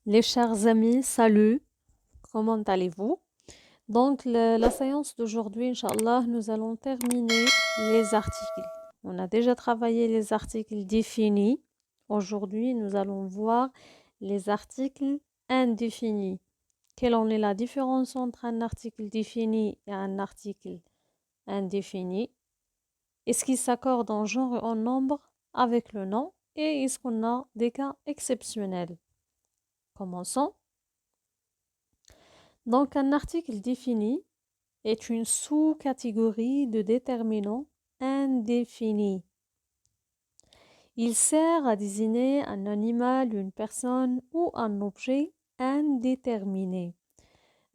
Les chers amis, salut, comment allez-vous? Donc, la séance d'aujourd'hui, Inch'Allah, nous allons terminer les articles. On a déjà travaillé les articles définis. Aujourd'hui, nous allons voir les articles indéfinis. Quelle en est la différence entre un article défini et un article indéfini? Est-ce qu'ils s'accordent en genre et en nombre avec le nom? Et est-ce qu'on a des cas exceptionnels? Commençons. Donc, un article défini est une sous-catégorie de déterminants indéfinis. Il sert à désigner un animal, une personne ou un objet indéterminé.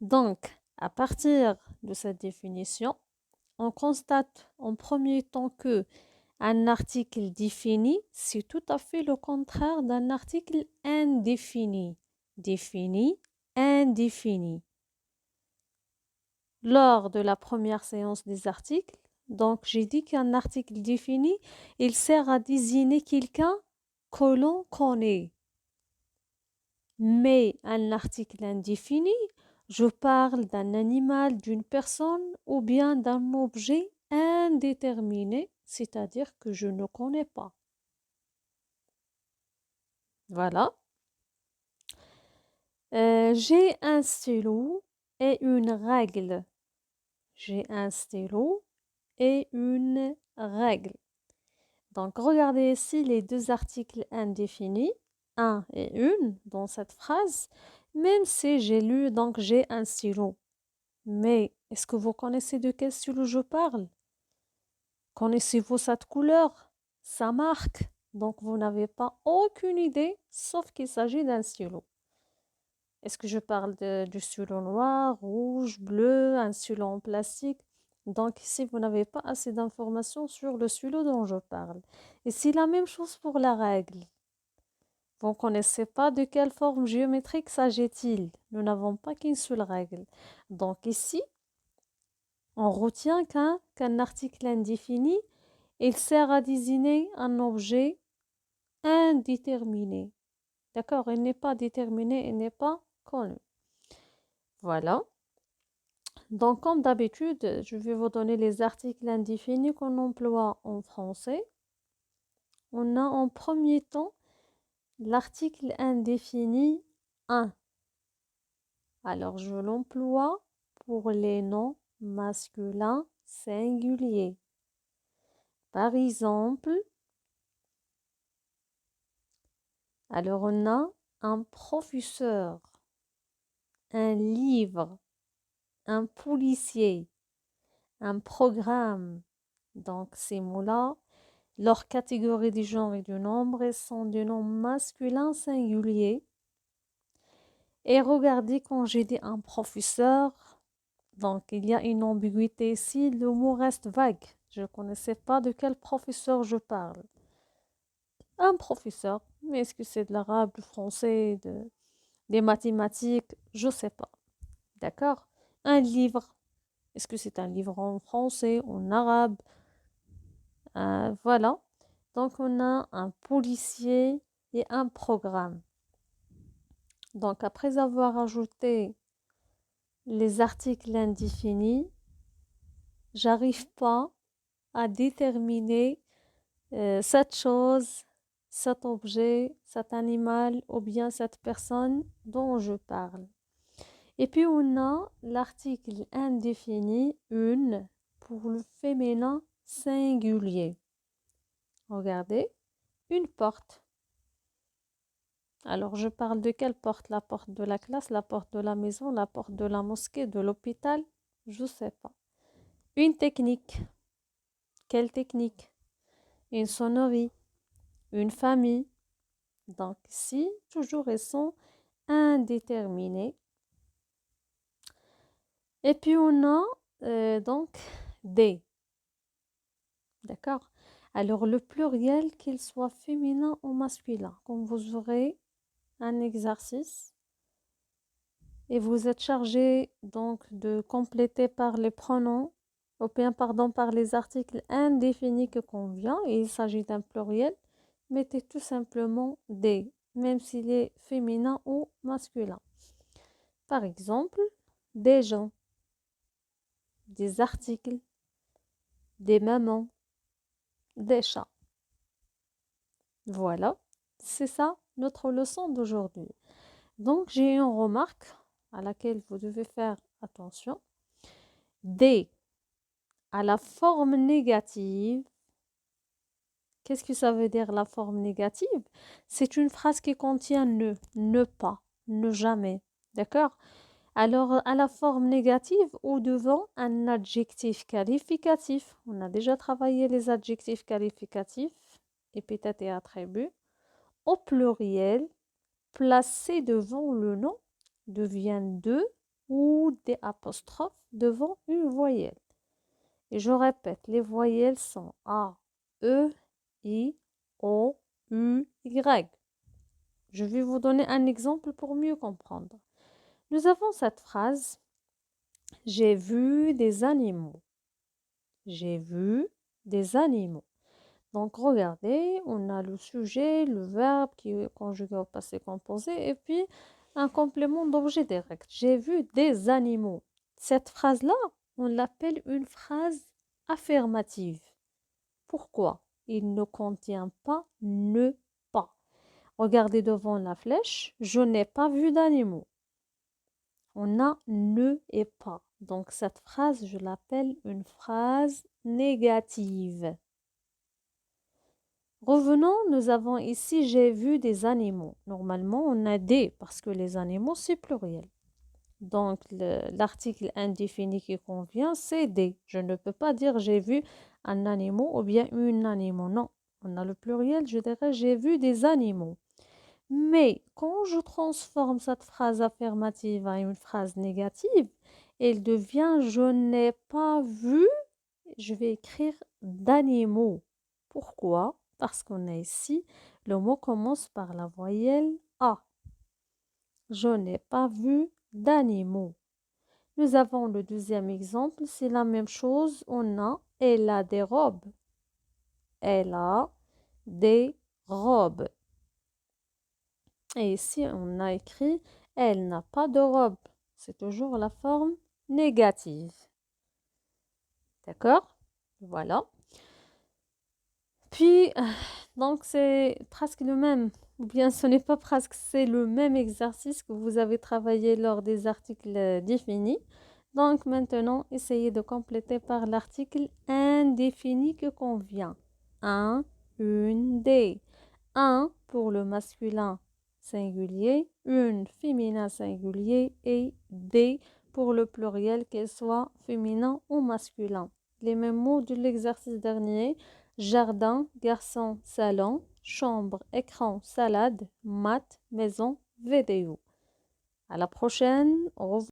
Donc, à partir de cette définition, on constate en premier temps que un article défini, c'est tout à fait le contraire d'un article indéfini. Défini, indéfini. Lors de la première séance des articles, donc j'ai dit qu'un article défini, il sert à désigner quelqu'un que l'on connaît. Mais un article indéfini, je parle d'un animal, d'une personne ou bien d'un objet indéterminé, c'est-à-dire que je ne connais pas. Voilà. J'ai un stylo et une règle. J'ai un stylo et une règle. Donc, regardez ici les deux articles indéfinis, un et une, dans cette phrase, même si j'ai lu, donc j'ai un stylo. Mais est-ce que vous connaissez de quel stylo je parle? Connaissez-vous cette couleur? Sa marque? Donc, vous n'avez pas aucune idée, sauf qu'il s'agit d'un stylo. Est-ce que je parle du stylo noir, rouge, bleu, un stylo en plastique? Donc ici, vous n'avez pas assez d'informations sur le stylo dont je parle. Et c'est la même chose pour la règle. Vous ne connaissez pas de quelle forme géométrique s'agit-il. Nous n'avons pas qu'une seule règle. Donc ici, on retient qu'un article indéfini, il sert à désigner un objet indéterminé. D'accord? Il n'est pas déterminé, il n'est pas connu. Voilà. Donc, comme d'habitude, je vais vous donner les articles indéfinis qu'on emploie en français. On a en premier temps l'article indéfini un. Alors, je l'emploie pour les noms masculins singuliers. Par exemple, alors on a un professeur, un livre, un policier, un programme. Donc, ces mots-là, leur catégorie du genre et du nombre sont des noms masculins singuliers. Et regardez quand j'ai dit un professeur, donc il y a une ambiguïté ici, le mot reste vague. Je ne connaissais pas de quel professeur je parle. Un professeur, mais est-ce que c'est de l'arabe, du français, des mathématiques? Je ne sais pas. D'accord? Un livre, est-ce que c'est un livre en français, en arabe? Voilà. Donc, on a un policier et un programme. Donc, après avoir ajouté les articles indéfinis, j'arrive pas à déterminer cette chose, cet objet, cet animal ou bien cette personne dont je parle. Et puis, on a l'article indéfini, une, pour le féminin singulier. Regardez, une porte. Alors, je parle de quelle porte? La porte de la classe, la porte de la maison, la porte de la mosquée, de l'hôpital? Je ne sais pas. Une technique. Quelle technique? Une sonnerie, une famille. Donc, ici, toujours ils sont indéterminés. Et puis, on a donc des. D'accord? Alors, le pluriel, qu'il soit féminin ou masculin. Comme vous aurez un exercice et vous êtes chargé donc de compléter par les pronoms ou bien pardon par les articles indéfinis que convient et il s'agit d'un pluriel, mettez tout simplement des. même s'il est féminin ou masculin. Par exemple, des gens, des articles, des mamans, des chats. Voilà, c'est ça notre leçon d'aujourd'hui. Donc, j'ai une remarque à laquelle vous devez faire attention. Des à la forme négative. Qu'est-ce que ça veut dire la forme négative? C'est une phrase qui contient ne pas, ne jamais. D'accord? Alors, à la forme négative ou devant un adjectif qualificatif. On a déjà travaillé les adjectifs qualificatifs, épithètes et attributs. Au pluriel, placé devant le nom, devient de ou des apostrophes devant une voyelle. Et je répète, les voyelles sont A, E, I, O, U, Y. Je vais vous donner un exemple pour mieux comprendre. Nous avons cette phrase: j'ai vu des animaux. J'ai vu des animaux. Donc, regardez, on a le sujet, le verbe qui est conjugué au passé composé et puis un complément d'objet direct. J'ai vu des animaux. Cette phrase-là, on l'appelle une phrase affirmative. Pourquoi? Il ne contient pas ne pas. Regardez devant la flèche, je n'ai pas vu d'animaux. On a ne et pas. Donc cette phrase, je l'appelle une phrase négative. Revenons, nous avons ici j'ai vu des animaux. Normalement, on a des parce que les animaux, c'est pluriel. Donc l'article indéfini qui convient, c'est des. Je ne peux pas dire j'ai vu un animal ou bien une animal. Non, on a le pluriel, je dirais j'ai vu des animaux. Mais quand je transforme cette phrase affirmative à une phrase négative, elle devient je n'ai pas vu, je vais écrire d'animaux. Pourquoi? Parce qu'on a ici, le mot commence par la voyelle A. Je n'ai pas vu d'animaux. Nous avons le deuxième exemple, c'est la même chose, on a elle a des robes. Elle a des robes. Et ici, on a écrit elle n'a pas de robe. C'est toujours la forme négative. D'accord? Voilà. Puis, donc c'est presque le même, ou bien ce n'est pas presque, c'est le même exercice que vous avez travaillé lors des articles définis. Donc maintenant, essayez de compléter par l'article indéfini que convient. Un, une, des. Un pour le masculin singulier, une féminin singulier et des pour le pluriel, qu'elle soit féminin ou masculin. Les mêmes mots de l'exercice dernier: jardin, garçon, salon, chambre, écran, salade, maths, maison, vidéo. À la prochaine. Au revoir.